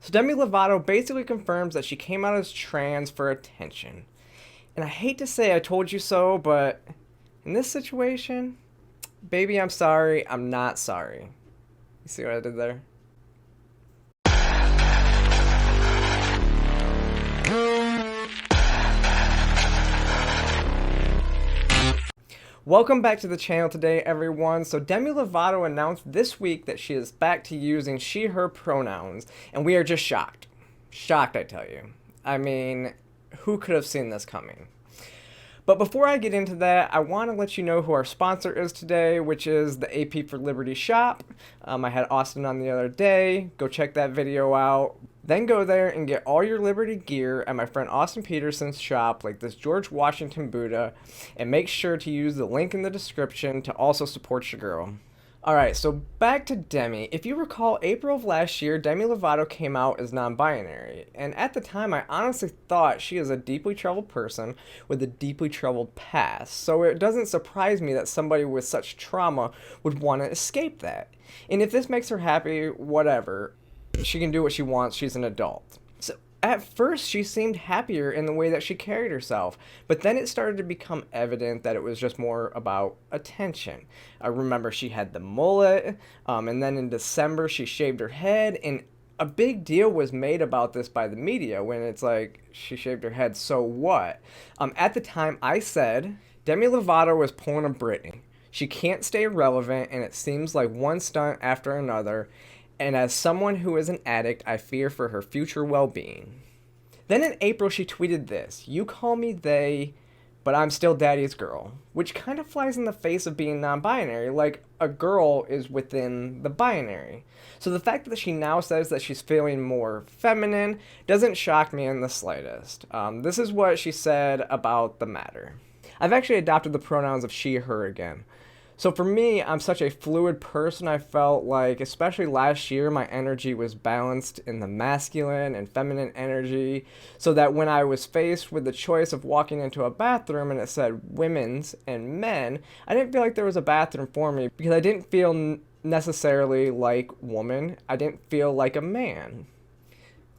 So Demi Lovato basically confirms that she came out as trans for attention. And I hate to say I told you so, but in this situation, baby, I'm sorry, I'm not sorry. You see what I did there? Welcome back to the channel today, everyone. So Demi Lovato announced this week that she is back to using she, her pronouns, and we are just shocked. Shocked, I tell you. I mean, who could have seen this coming? But before I get into that, I want to let you know who our sponsor is today, which is the AP for Liberty shop. I had Austin on the other day. Go check that video out. Then go there and get all your Liberty gear at my friend Austin Peterson's shop, like this George Washington Buddha, and make sure to use the link in the description to also support your girl. Alright, so back to Demi. If you recall, April of last year, Demi Lovato came out as non-binary, and at the time I honestly thought she is a deeply troubled person with a deeply troubled past, so it doesn't surprise me that somebody with such trauma would want to escape that. And if this makes her happy, whatever. She can do what she wants, she's an adult. So at first she seemed happier in the way that she carried herself, but then it started to become evident that it was just more about attention. I remember she had the mullet, and then in December she shaved her head, and a big deal was made about this by the media when it's like, she shaved her head, so what? At the time I said, Demi Lovato was pulling a Britney. She can't stay relevant, and it seems like one stunt after another, and as someone who is an addict, I fear for her future well-being. Then in April, she tweeted this: "You call me they, but I'm still daddy's girl," which kind of flies in the face of being non-binary, like a girl is within the binary. So the fact that she now says that she's feeling more feminine doesn't shock me in the slightest. This is what she said about the matter. "I've actually adopted the pronouns of she, her again. So for me, I'm such a fluid person. I felt like, especially last year, my energy was balanced in the masculine and feminine energy, so that when I was faced with the choice of walking into a bathroom and it said women's and men, I didn't feel like there was a bathroom for me because I didn't feel necessarily like woman. I didn't feel like a man."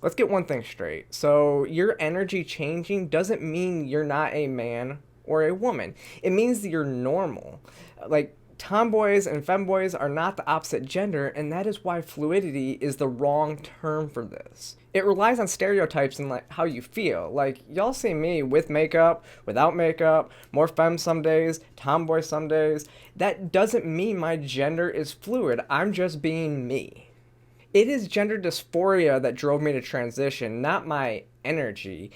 Let's get one thing straight. So your energy changing doesn't mean you're not a man or a woman. It means that you're normal. Like, tomboys and femboys are not the opposite gender, and that is why fluidity is the wrong term for this. It relies on stereotypes and like how you feel. Like, y'all see me with makeup, without makeup, more femme some days, tomboy some days. That doesn't mean my gender is fluid. I'm just being me. It is gender dysphoria that drove me to transition, not my energy.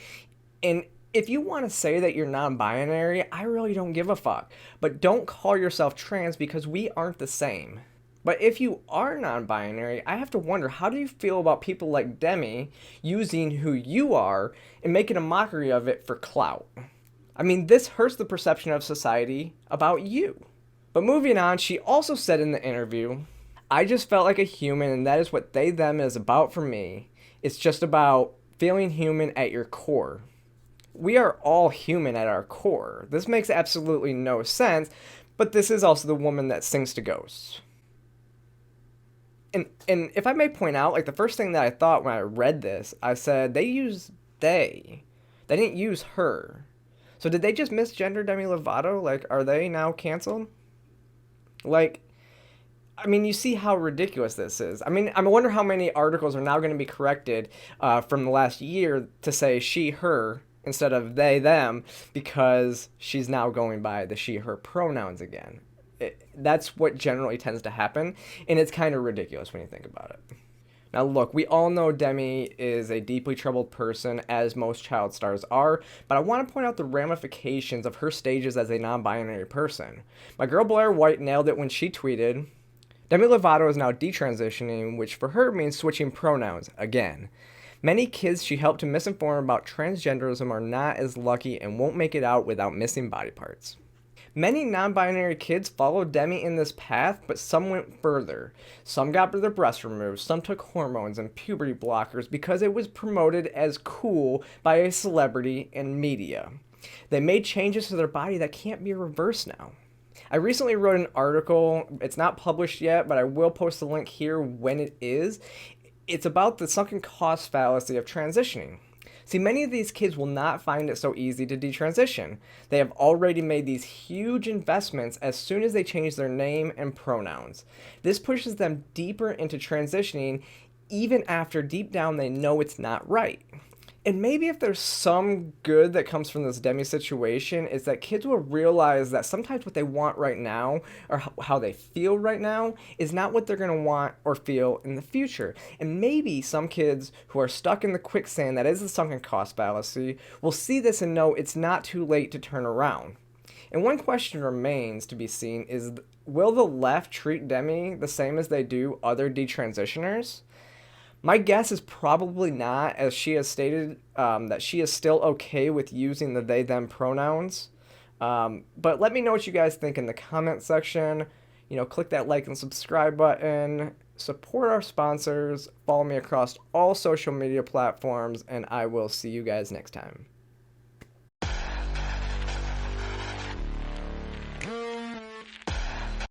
And if you want to say that you're non-binary, I really don't give a fuck. But don't call yourself trans because we aren't the same. But if you are non-binary, I have to wonder, how do you feel about people like Demi using who you are and making a mockery of it for clout? I mean, this hurts the perception of society about you. But moving on, she also said in the interview, "I just felt like a human, and that is what they, them is about for me. It's just about feeling human at your core." We are all human at our core. This makes absolutely no sense, but this is also the woman that sings to ghosts. And if I may point out, like, the first thing that I thought when I read this, I said, they use they. They didn't use her. So did they just misgender Demi Lovato? Like, are they now canceled? Like, I mean, you see how ridiculous this is. I mean, I wonder how many articles are now going to be corrected from the last year to say she, her, instead of they, them, because she's now going by the she, her pronouns again. That's what generally tends to happen, and it's kind of ridiculous when you think about it. Now look, we all know Demi is a deeply troubled person, as most child stars are, but I want to point out the ramifications of her stages as a non-binary person. My girl Blair White nailed it when she tweeted, "Demi Lovato is now detransitioning, which for her means switching pronouns again. Many kids she helped to misinform about transgenderism are not as lucky and won't make it out without missing body parts." Many non-binary kids followed Demi in this path, but some went further. Some got their breasts removed, some took hormones and puberty blockers because it was promoted as cool by a celebrity and media. They made changes to their body that can't be reversed now. I recently wrote an article. It's not published yet, but I will post the link here when it is. It's about the sunken cost fallacy of transitioning. See, many of these kids will not find it so easy to detransition. They have already made these huge investments as soon as they change their name and pronouns. This pushes them deeper into transitioning even after deep down they know it's not right. And maybe if there's some good that comes from this Demi situation is that kids will realize that sometimes what they want right now or how they feel right now is not what they're going to want or feel in the future. And maybe some kids who are stuck in the quicksand that is the sunken cost fallacy will see this and know it's not too late to turn around. And one question remains to be seen is, will the left treat Demi the same as they do other detransitioners? My guess is probably not, as she has stated that she is still okay with using the they them pronouns. But let me know what you guys think in the comment section. Click that like and subscribe button. Support our sponsors. Follow me across all social media platforms, and I will see you guys next time.